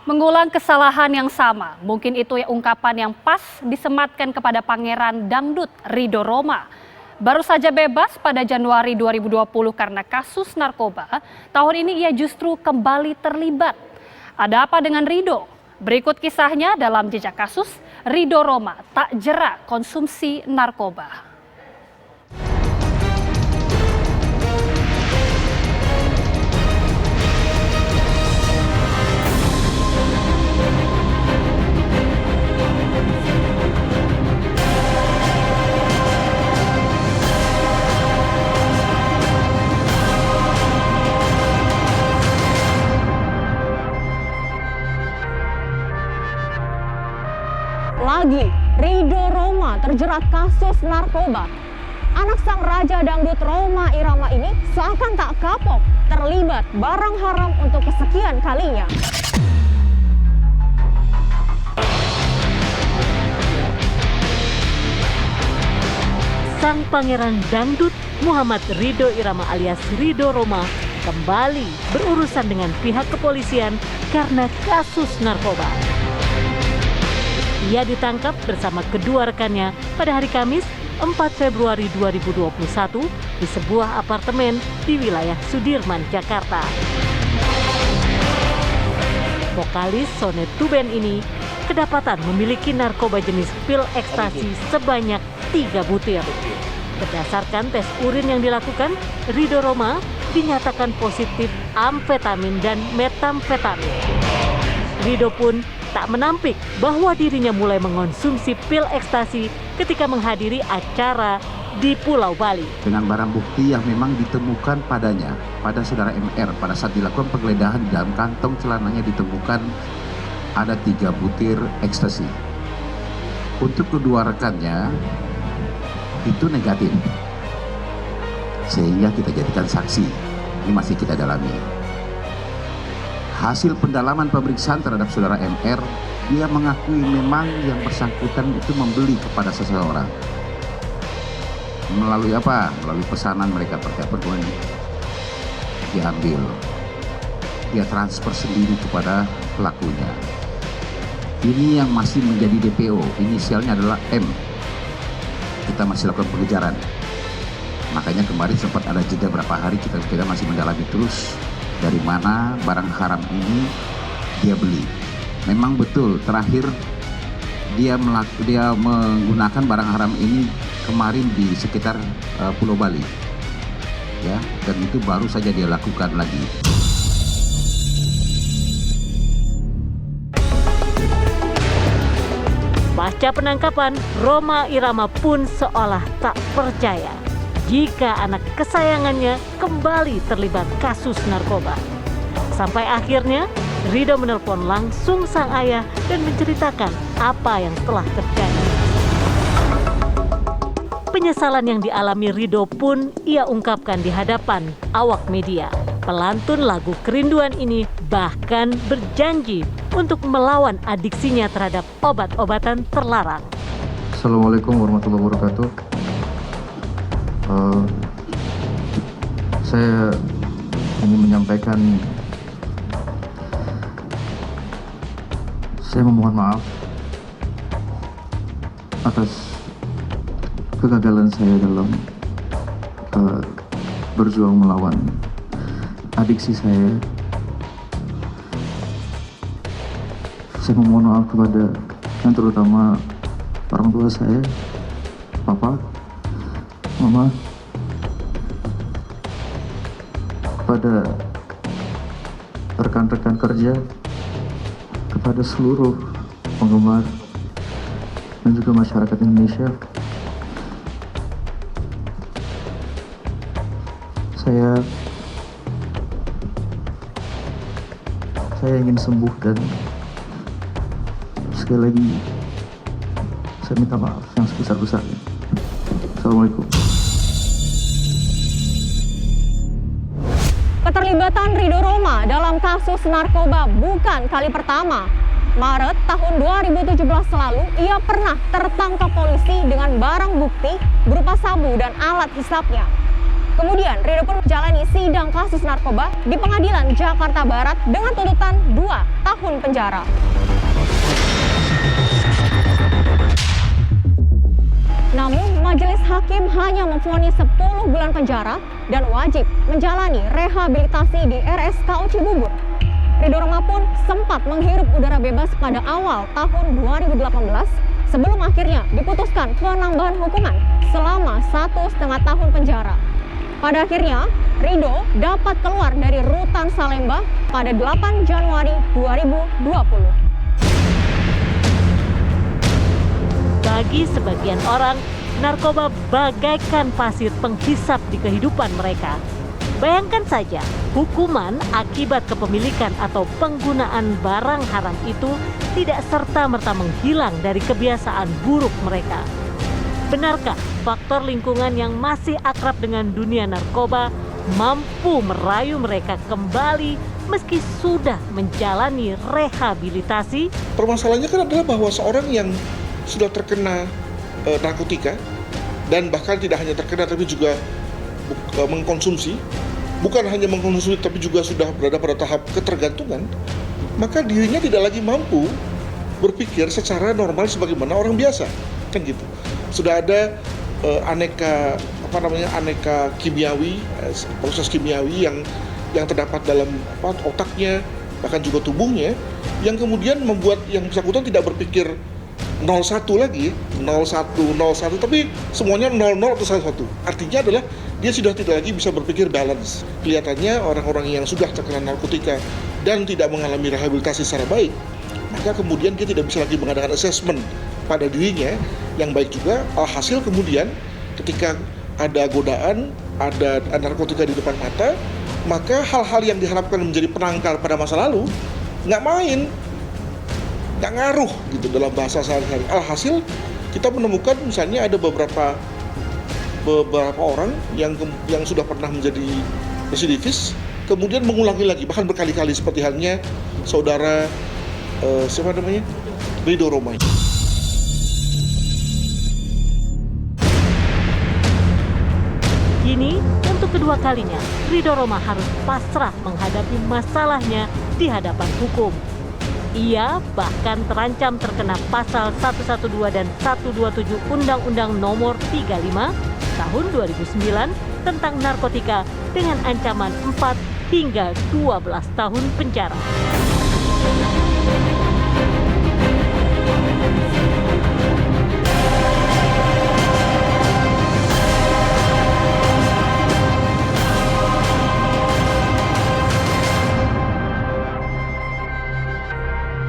Mengulang kesalahan yang sama, mungkin itu ya ungkapan yang pas disematkan kepada Pangeran Dangdut Ridho Roma. Baru saja bebas pada Januari 2020 karena kasus narkoba, tahun ini ia justru kembali terlibat. Ada apa dengan Ridho? Berikut kisahnya dalam Jejak Kasus, Ridho Roma tak jera konsumsi narkoba. Lagi, Ridho Roma terjerat kasus narkoba. Anak sang Raja Dangdut Rhoma Irama ini seakan tak kapok terlibat barang haram untuk kesekian kalinya. Sang Pangeran Dangdut Muhammad Ridho Irama alias Ridho Roma kembali berurusan dengan pihak kepolisian karena kasus narkoba. Ia ditangkap bersama kedua rekannya pada hari Kamis 4 Februari 2021 di sebuah apartemen di wilayah Sudirman, Jakarta. Vokalis Sonet Tuben ini kedapatan memiliki narkoba jenis pil ekstasi sebanyak 3 butir. Berdasarkan tes urin yang dilakukan, Ridho Roma dinyatakan positif amfetamin dan metamfetamin. Ridho pun tak menampik bahwa dirinya mulai mengonsumsi pil ekstasi ketika menghadiri acara di Pulau Bali. Dengan barang bukti yang memang ditemukan padanya, pada saudara MR, pada saat dilakukan penggeledahan di dalam kantong celananya ditemukan ada 3 butir ekstasi. Untuk kedua rekannya itu negatif, sehingga kita jadikan saksi. Ini masih kita dalami. Hasil pendalaman pemeriksaan terhadap saudara MR, dia mengakui memang yang bersangkutan itu membeli kepada seseorang. Melalui apa? Melalui pesanan mereka kemudian diambil. Dia transfer sendiri kepada pelakunya. Ini yang masih menjadi DPO, inisialnya adalah M. Kita masih lakukan pengejaran. Makanya kemarin sempat ada jeda berapa hari kita masih mendalami terus dari mana barang haram ini dia beli. Memang betul terakhir dia menggunakan barang haram ini kemarin di sekitar Pulau Bali, ya, dan itu baru saja dia lakukan lagi. Pasca penangkapan, Rhoma Irama pun seolah tak percaya jika anak kesayangannya kembali terlibat kasus narkoba. Sampai akhirnya, Ridho menelpon langsung sang ayah dan menceritakan apa yang telah terjadi. Penyesalan yang dialami Ridho pun ia ungkapkan di hadapan awak media. Pelantun lagu Kerinduan ini bahkan berjanji untuk melawan adiksinya terhadap obat-obatan terlarang. Assalamualaikum warahmatullahi wabarakatuh. Saya ingin menyampaikan, saya memohon maaf atas kegagalan saya dalam berjuang melawan adiksi saya. Saya memohon maaf kepada yang terutama orang tua saya, Papa, Mama, kepada rekan-rekan kerja, kepada seluruh penggemar dan juga masyarakat Indonesia. Saya ingin sembuh dan sekali lagi saya minta maaf yang sebesar-besarnya. Assalamualaikum. Keterlibatan Ridho Roma dalam kasus narkoba bukan kali pertama. Maret tahun 2017 lalu, ia pernah tertangkap polisi dengan barang bukti berupa sabu dan alat hisapnya. Kemudian, Ridho pun menjalani sidang kasus narkoba di Pengadilan Jakarta Barat dengan tuntutan 2 tahun tahun penjara. Namun, majelis hakim hanya memvonis 10 bulan penjara dan wajib menjalani rehabilitasi di RSKO Cibubur. Ridho Roma pun sempat menghirup udara bebas pada awal tahun 2018 sebelum akhirnya diputuskan penambahan hukuman selama 1,5 tahun penjara. Pada akhirnya, Ridho dapat keluar dari rutan Salemba pada 8 Januari 2020. Bagi sebagian orang, narkoba bagaikan pasir penghisap di kehidupan mereka. Bayangkan saja, hukuman akibat kepemilikan atau penggunaan barang haram itu tidak serta-merta menghilang dari kebiasaan buruk mereka. Benarkah faktor lingkungan yang masih akrab dengan dunia narkoba mampu merayu mereka kembali meski sudah menjalani rehabilitasi? Permasalahannya kan adalah bahwa seorang yang sudah terkena narkotika dan bahkan tidak hanya terkena tapi juga mengkonsumsi, bukan hanya mengkonsumsi tapi juga sudah berada pada tahap ketergantungan, maka dirinya tidak lagi mampu berpikir secara normal sebagaimana orang biasa, kan gitu. Sudah ada aneka kimiawi, proses kimiawi yang terdapat dalam otaknya bahkan juga tubuhnya yang kemudian membuat yang bersangkutan tidak berpikir 01 lagi, 01, tapi semuanya 00 atau 11. Artinya adalah dia sudah tidak lagi bisa berpikir balance. Kelihatannya orang-orang yang sudah terkena narkotika dan tidak mengalami rehabilitasi secara baik, maka kemudian dia tidak bisa lagi mengadakan assessment pada dirinya yang baik juga. Alhasil kemudian ketika ada godaan, ada narkotika di depan mata, maka hal-hal yang diharapkan menjadi penangkal pada masa lalu nggak main, nggak ngaruh gitu dalam bahasa sehari-hari. Alhasil kita menemukan misalnya ada beberapa orang yang sudah pernah menjadi residivis kemudian mengulangi lagi bahkan berkali-kali seperti halnya saudara Ridho Roma. Kini, untuk kedua kalinya, Ridho Roma harus pasrah menghadapi masalahnya di hadapan hukum. Ia bahkan terancam terkena pasal 112 dan 127 Undang-Undang Nomor 35 Tahun 2009 tentang narkotika dengan ancaman 4 hingga 12 tahun penjara.